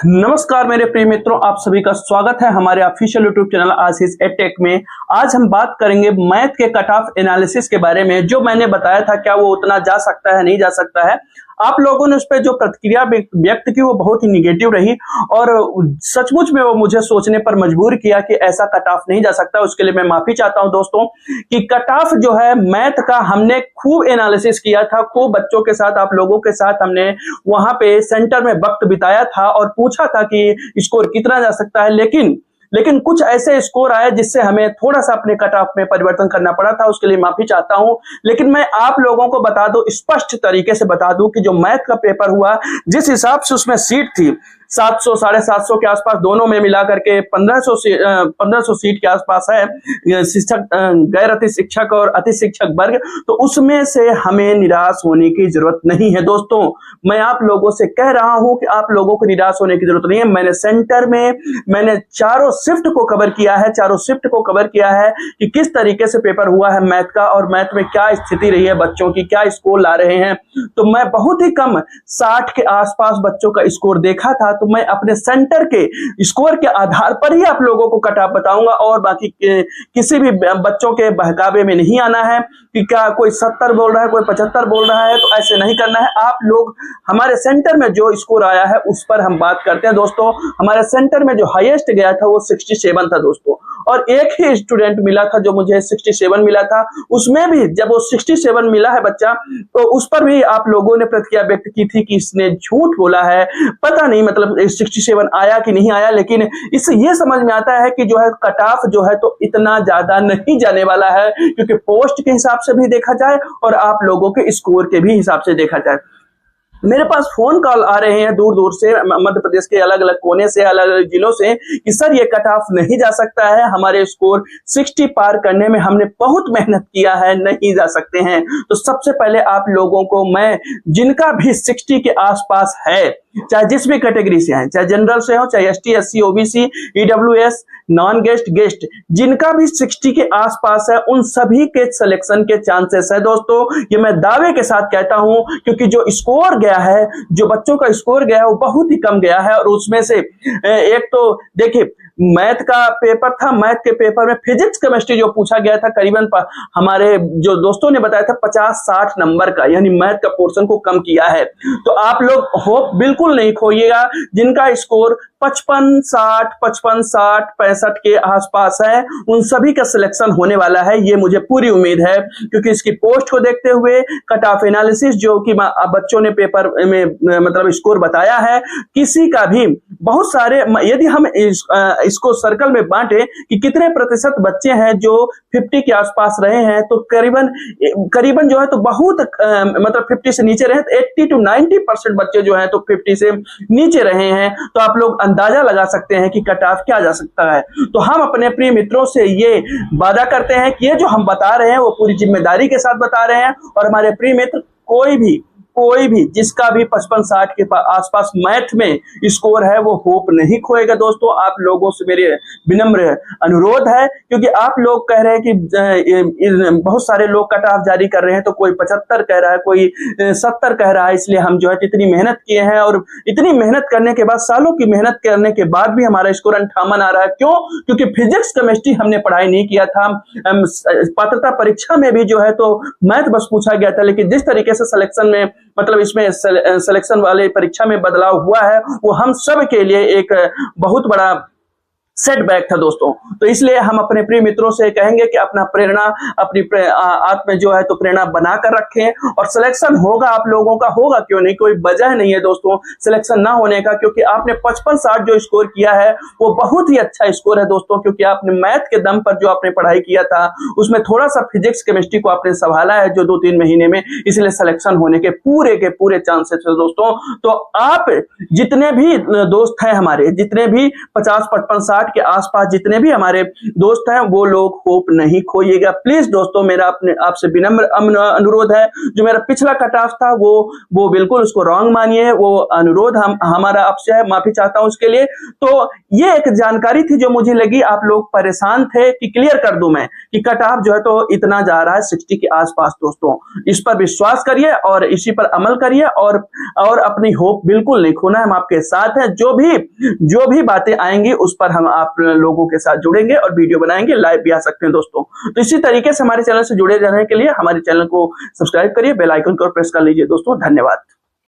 नमस्कार मेरे प्रिय मित्रों, आप सभी का स्वागत है हमारे ऑफिशियल यूट्यूब चैनल आशीष एडटेक में। आज हम बात करेंगे मैथ के कट ऑफ एनालिसिस के बारे में। जो मैंने बताया था क्या वो उतना जा सकता है, नहीं जा सकता है। आप लोगों ने उस पर जो प्रतिक्रिया व्यक्त की वो बहुत ही निगेटिव रही और सचमुच में वो मुझे सोचने पर मजबूर किया कि ऐसा कट ऑफ नहीं जा सकता। उसके लिए मैं माफी चाहता हूं दोस्तों कि कट ऑफ जो है मैथ का हमने खूब एनालिसिस किया था, खूब बच्चों के साथ, आप लोगों के साथ हमने वहां पे सेंटर में वक्त बिताया था और पूछा था कि स्कोर कितना जा सकता है। लेकिन कुछ ऐसे स्कोर आए जिससे हमें थोड़ा सा अपने कट ऑफ में परिवर्तन करना पड़ा था। उसके लिए माफी चाहता हूं। लेकिन मैं आप लोगों को बता दूं, स्पष्ट तरीके से बता दूं कि जो मैथ का पेपर हुआ, जिस हिसाब से उसमें सीट थी 700 750 के आसपास, दोनों में मिलाकर के 1500 सीट के आसपास है, शिक्षक, गैर अति शिक्षक और अति शिक्षक वर्ग। तो उसमें से हमें निराश होने की जरूरत नहीं है दोस्तों। मैं आप लोगों से कह रहा हूं कि आप लोगों को निराश होने की जरूरत नहीं है। मैंने सेंटर में चारों शिफ्ट को कवर किया है, चारों शिफ्ट को कवर किया है कि किस तरीके से पेपर हुआ है मैथ का और मैथ में क्या स्थिति रही है बच्चों की, क्या स्कोर ला रहे हैं। तो मैं बहुत ही कम 60 के आसपास बच्चों का स्कोर देखा था। तो मैं अपने सेंटर के स्कोर के आधार पर ही आप लोगों को कट ऑफ बताऊंगा और बाकी किसी भी बच्चों के बहकावे में नहीं आना है कि क्या कोई 70 बोल रहा है, कोई 75 बोल रहा है। तो ऐसे नहीं करना है। आप लोग हमारे सेंटर में जो स्कोर आया है उस पर हम बात करते हैं दोस्तों। हमारे सेंटर में जो हाईएस्ट गया था वो 67 था दोस्तों, और एक ही स्टूडेंट मिला था जो मुझे 67 मिला था। उसमें भी जब वो 67 मिला है बच्चा, तो उस पर भी आप लोगों ने प्रतिक्रिया व्यक्त की थी कि इसने झूठ बोला है। पता नहीं मतलब 67 आया कि नहीं आया, लेकिन इससे ये समझ में आता है कि जो है कट ऑफ जो है तो इतना ज्यादा नहीं जाने वाला है, क्योंकि पोस्ट के हिसाब से भी देखा जाए और आप लोगों के स्कोर के भी हिसाब से देखा जाए। मेरे पास फोन कॉल आ रहे हैं दूर दूर से, मध्य प्रदेश के अलग अलग कोने से, अलग अलग जिलों से, कि सर ये कट ऑफ नहीं जा सकता है, हमारे स्कोर 60 पार करने में हमने बहुत मेहनत किया है, नहीं जा सकते हैं। तो सबसे पहले आप लोगों को मैं, जिनका भी 60 के आसपास है, चाहे जिस भी कैटेगरी से हैं, चाहे जनरल से हो, चाहे ST, SC, OBC, EWS, non guest, guest, जिनका भी 60 के आसपास है, उन सभी के सिलेक्शन के चांसेस है दोस्तों। ये मैं दावे के साथ कहता हूं, क्योंकि जो स्कोर गया है, जो बच्चों का स्कोर गया है वो बहुत ही कम गया है। और उसमें से एक तो देखिए मैथ का पेपर था, मैथ के पेपर में फिजिक्स केमिस्ट्री जो पूछा गया था, करीबन हमारे जो दोस्तों ने बताया था 50-60 नंबर का, यानी मैथ का पोर्शन को कम किया है। तो आप लोग होप बिल्कुल नहीं खोइएगा। जिनका स्कोर 55-60, 55-60, 65 के आसपास है, उन सभी का सिलेक्शन होने वाला है, ये मुझे पूरी उम्मीद है। क्योंकि इसकी पोस्ट को देखते हुए, कट ऑफ एनालिसिस जो कि बच्चों ने पेपर में मतलब स्कोर बताया है, किसी का भी, बहुत सारे, यदि हम इसको सर्कल में बांटे कि कितने प्रतिशत बच्चे हैं जो 50 के आसपास रहे हैं, तो करीबन जो है तो बहुत मतलब 50 से नीचे रहे, 80 to 90% बच्चे जो हैं तो 50 से नीचे रहे हैं। तो आप लोग अंदाजा लगा सकते हैं कि कट ऑफ क्या जा सकता है। तो हम अपने प्रिय मित्रों से ये वादा करते हैं कि ये जो हम बता रहे हैं वो पूरी जिम्मेदारी के साथ बता रहे हैं, और हमारे प्रिय मित्र कोई भी जिसका भी 55-60 के आसपास मैथ में स्कोर है वो होप नहीं खोएगा दोस्तों। आप लोगों से मेरे विनम्र अनुरोध है, क्योंकि आप लोग कह रहे हैं कि बहुत सारे लोग कट ऑफ जारी कर रहे हैं, तो कोई 75 कह रहा है, कोई 70 कह रहा है। इसलिए हम जो है इतनी मेहनत किए हैं, और इतनी मेहनत करने के बाद, सालों की मेहनत करने के बाद भी हमारा स्कोर 58 आ रहा है। क्यों? क्योंकि फिजिक्स केमिस्ट्री हमने पढ़ाई नहीं किया था। पात्रता परीक्षा में भी जो है तो मैथ बस पूछा गया था, लेकिन जिस तरीके से सिलेक्शन में, मतलब इसमें सिलेक्शन वाले परीक्षा में बदलाव हुआ है, वो हम सब के लिए एक बहुत बड़ा सेटबैक था दोस्तों। तो इसलिए हम अपने प्रिय मित्रों से कहेंगे कि अपना प्रेरणा, अपनी आत्म जो है तो प्रेरणा बनाकर रखें, और सिलेक्शन होगा, आप लोगों का होगा, क्यों नहीं, कोई वजह नहीं है दोस्तों सिलेक्शन ना होने का। क्योंकि आपने 55-60 जो स्कोर किया है वो बहुत ही अच्छा स्कोर है दोस्तों, क्योंकि आपने मैथ के दम पर जो आपने पढ़ाई किया था, उसमें थोड़ा सा फिजिक्स केमिस्ट्री को आपने संभाला है जो 2-3 महीने में, इसलिए सिलेक्शन होने के पूरे चांसेस है दोस्तों। तो आप जितने भी दोस्त हैं हमारे, जितने भी 50, 55, 60 60 के आसपास जितने भी हमारे दोस्त हैं वो लोग होप नहीं खोइएगा। प्लीज दोस्तों मेरा अपने आपसे विनम्र अनुरोध है, जो मेरा पिछला कट ऑफ था वो बिल्कुल उसको रॉन्ग मानिए, वो अनुरोध हमारा आपसे है, माफी चाहता हूं उसके लिए। तो ये एक जानकारी थी जो मुझे लगी आप लोग परेशान थे कि क्लियर कर दूं मैं कि कट ऑफ जो है तो इतना जा रहा है 60 के आसपास। दोस्तों इस पर विश्वास करिए और इसी पर अमल करिए और अपनी होप बिल्कुल नहीं खोना, हम आपके साथ हैं। जो भी बातें आएंगी उस पर हम आप लोगों के साथ जुड़ेंगे और वीडियो बनाएंगे, लाइव भी आ सकते हैं दोस्तों। तो इसी तरीके से हमारे चैनल से जुड़े रहने के लिए हमारे चैनल को सब्सक्राइब करिए, बेल आइकन को प्रेस कर लीजिए दोस्तों। धन्यवाद।